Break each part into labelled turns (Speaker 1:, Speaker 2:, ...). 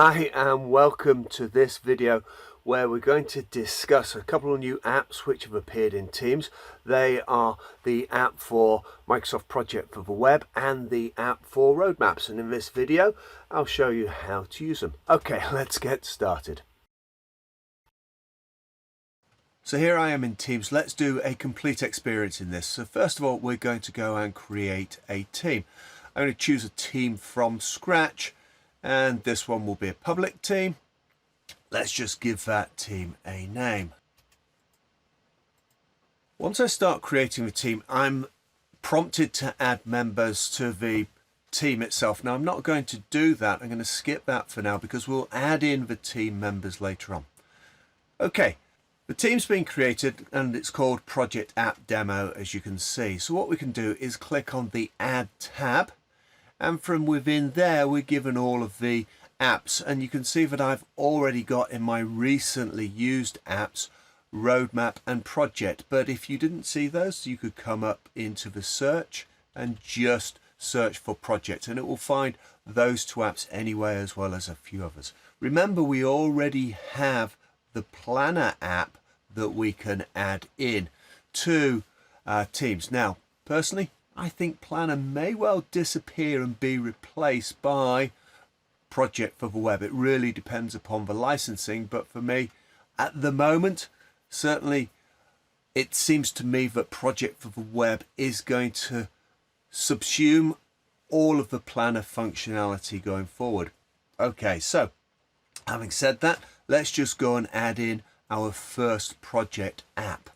Speaker 1: Hi and welcome to this video where we're going to discuss a couple of new apps which have appeared in Teams. They are the app for Microsoft Project for the Web and the app for Roadmaps, and in this video I'll show you how to use them. Okay, let's get started. So here I am in Teams. Let's do a complete experience in this. So first of all, we're going to go and create a team. I'm going to choose a team from scratch, and this one will be a public team. Let's just give that team a name. Once I start creating the team, I'm prompted to add members to the team itself. Now I'm not going to do that. I'm going to skip that for now because we'll add in the team members later on. Okay, the team's been created and it's called Project App Demo, as you can see. So what we can do is click on the Add tab, and from within there we're given all of the apps, and you can see that I've already got in my recently used apps Roadmap and Project. But if you didn't see those, you could come up into the search and just search for Project, and it will find those two apps anyway, as well as a few others. Remember, we already have the Planner app that we can add in to Teams. Now personally, I think Planner may well disappear and be replaced by Project for the Web. It really depends upon the licensing, but for me at the moment, certainly it seems to me that Project for the Web is going to subsume all of the Planner functionality going forward. Okay, so having said that, let's just go and add in our first project app.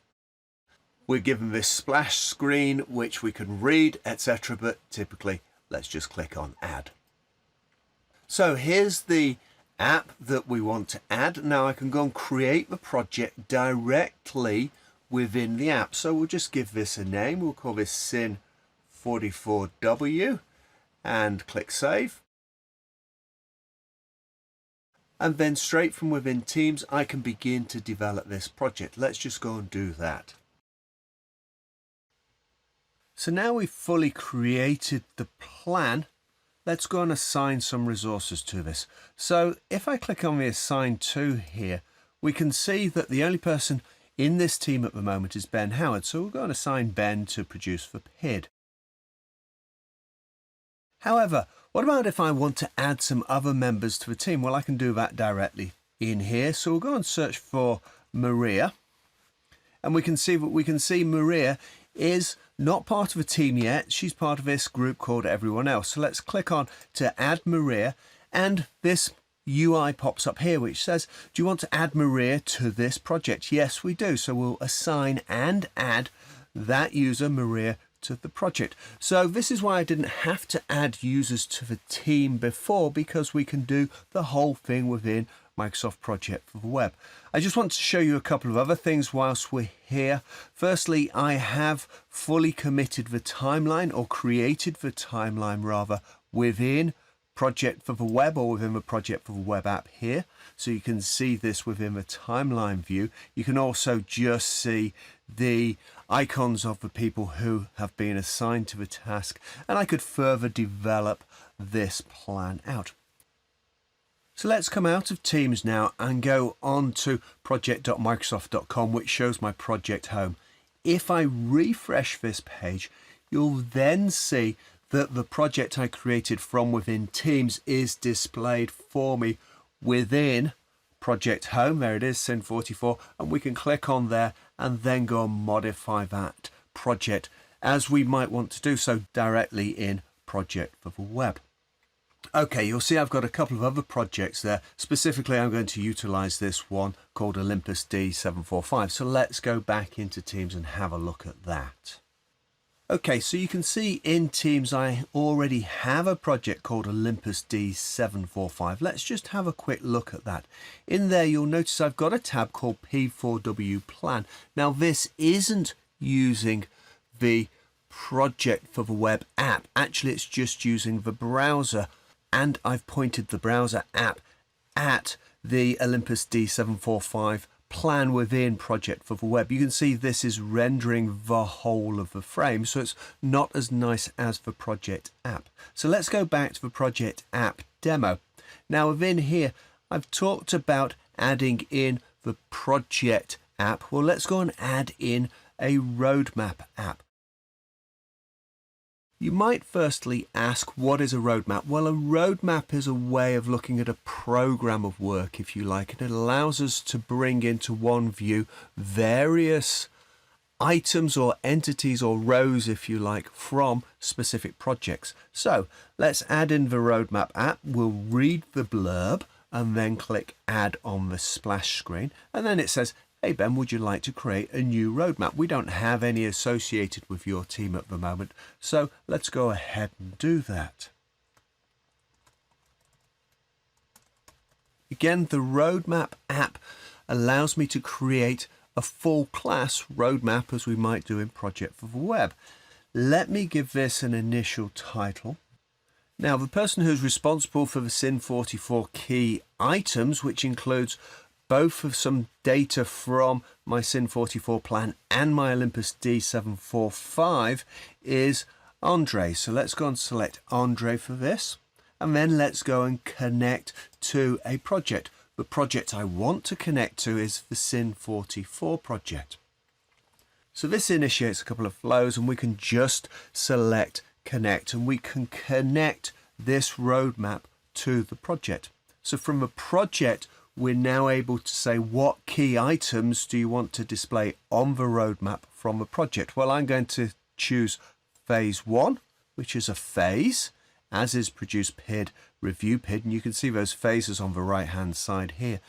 Speaker 1: We're given this splash screen which we can read, etc., but typically let's just click on Add. So here's the app that we want to add. Now I can go and create the project directly within the app. So we'll just give this a name. We'll call this Sin44W and click Save. And then straight from within Teams, I can begin to develop this project. Let's just go and do that. So now we've fully created the plan, let's go and assign some resources to this. So if I click on the Assign To here, we can see that the only person in this team at the moment is Ben Howard. So we'll go and assign Ben to produce for PID. However, what about if I want to add some other members to the team? Well, I can do that directly in here. So we'll go and search for Maria. And we can see Maria is not part of a team yet. She's part of this group called Everyone Else. So let's click on to add Maria, and this UI pops up here which says, do you want to add Maria to this project? Yes, we do. So we'll assign and add that user Maria to the project. So this is why I didn't have to add users to the team before, because we can do the whole thing within Microsoft Project for the Web. I just want to show you a couple of other things whilst we're here. Firstly, I have fully committed the timeline, or created the timeline rather, within Project for the Web, or within the Project for the Web app here. So you can see this within the timeline view. You can also just see the icons of the people who have been assigned to the task, and I could further develop this plan out. So let's come out of Teams now and go on to project.microsoft.com, which shows my project home. If I refresh this page, you'll then see that the project I created from within Teams is displayed for me within Project Home. There it is, Sin44, and we can click on there and then go and modify that project as we might want to do so directly in Project for the Web. Okay, you'll see I've got a couple of other projects there. Specifically, I'm going to utilize this one called Olympus D745. So let's go back into Teams and have a look at that. Okay, so you can see in Teams I already have a project called Olympus D745. Let's just have a quick look at that. In there, you'll notice I've got a tab called P4W Plan. Now, this isn't using the Project for the Web app. Actually, it's just using the browser, and I've pointed the browser app at the Olympus D745 plan within Project for the Web. You can see this is rendering the whole of the frame, so it's not as nice as the project app. So let's go back to the project app demo. Now within here, I've talked about adding in the project app. Well, let's go and add in a roadmap app. You might firstly ask, what is a roadmap? Well, a roadmap is a way of looking at a program of work, if you like, and it allows us to bring into one view various items or entities or rows, if you like, from specific projects. So let's add in the roadmap app. We'll read the blurb and then click add on the splash screen. And then it says, hey Ben, would you like to create a new roadmap? We don't have any associated with your team at the moment, so let's go ahead and do that. Again, the roadmap app allows me to create a full class roadmap as we might do in Project for the Web. Let me give this an initial title. Now, the person who's responsible for the Sin44 key items, which includes both of some data from my Sin44 plan and my Olympus D745, is Andre. So let's go and select Andre for this. And then let's go and connect to a project. The project I want to connect to is the Sin44 project. So this initiates a couple of flows, and we can just select connect, and we can connect this roadmap to the project. So from the project, we're now able to say, what key items do you want to display on the roadmap from the project? Well, I'm going to choose phase 1, which is a phase, as is produce PID, review PID, and you can see those phases on the right hand side here.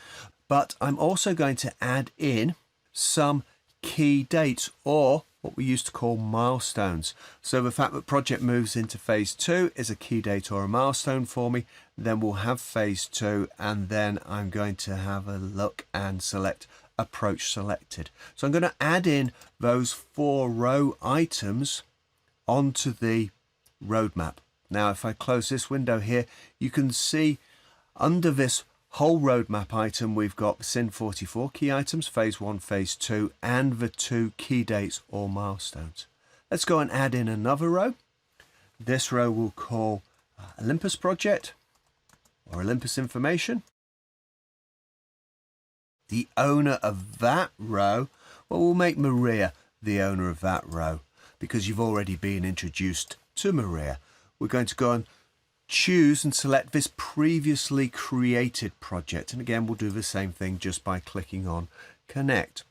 Speaker 1: But I'm also going to add in some key dates, or what we used to call milestones. So the fact that project moves into phase 2 is a key date or a milestone for me. Then we'll have phase 2, and then I'm going to have a look and select approach selected. So I'm going to add in those 4 row items onto the roadmap. Now, if I close this window here, you can see under this whole roadmap item, we've got Sin44 key items, phase 1, phase 2, and the 2 key dates or milestones. Let's go and add in another row. This row we'll call Olympus project or Olympus information. The owner of that row, well, we'll make Maria the owner of that row because you've already been introduced to Maria. We're going to go and choose and select this previously created project, and again we'll do the same thing just by clicking on connect.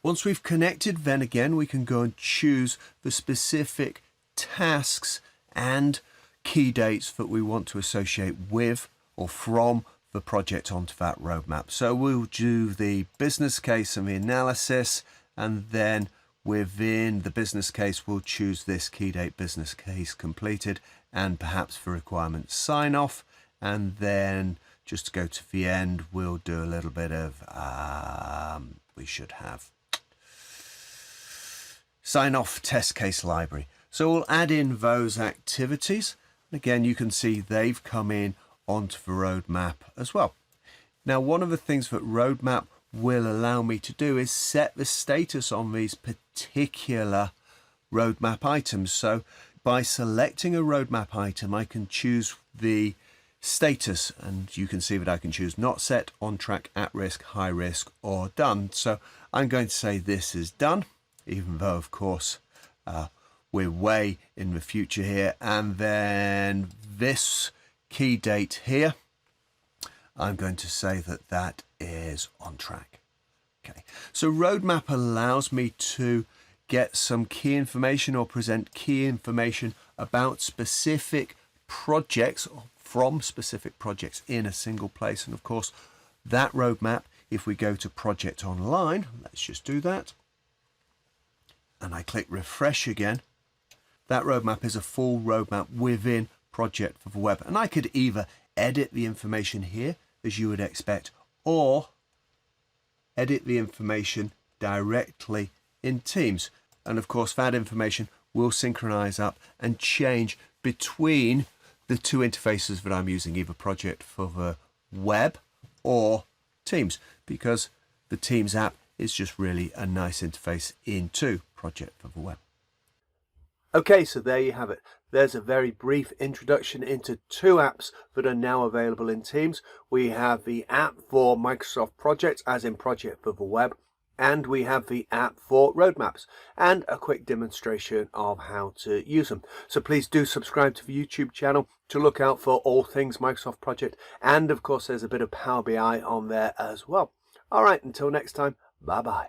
Speaker 1: Once we've connected, then again we can go and choose the specific tasks and key dates that we want to associate with or from the project onto that roadmap. So we'll do the business case and the analysis, and then within the business case we'll choose this key date business case completed, and perhaps for requirements sign off, and then just to go to the end we'll do a little bit of we should have sign off test case library. So we'll add in those activities. Again, you can see they've come in onto the roadmap as well. Now, one of the things that roadmap will allow me to do is set the status on these particular roadmap items. So by selecting a roadmap item, I can choose the status, and you can see that I can choose not set, on track, at risk, high risk, or done. So I'm going to say this is done, even though of course we're way in the future here. And then this key date here, I'm going to say that that is on track. Okay, so roadmap allows me to get some key information or present key information about specific projects or from specific projects in a single place. And of course, that roadmap, if we go to Project Online, let's just do that, and I click refresh again, that roadmap is a full roadmap within Project for the Web. And I could either edit the information here, as you would expect, or edit the information directly in Teams. And of course, that information will synchronize up and change between the 2 interfaces that I'm using, either Project for the Web or Teams, because the Teams app is just really a nice interface into Project for the Web. Okay, so there you have it. There's a very brief introduction into two apps that are now available in Teams. We have the app for Microsoft Project, as in Project for the web, and we have the app for roadmaps, and a quick demonstration of how to use them. So please do subscribe to the YouTube channel to look out for all things Microsoft Project, and of course there's a bit of Power BI on there as well. All right, until next time, bye bye.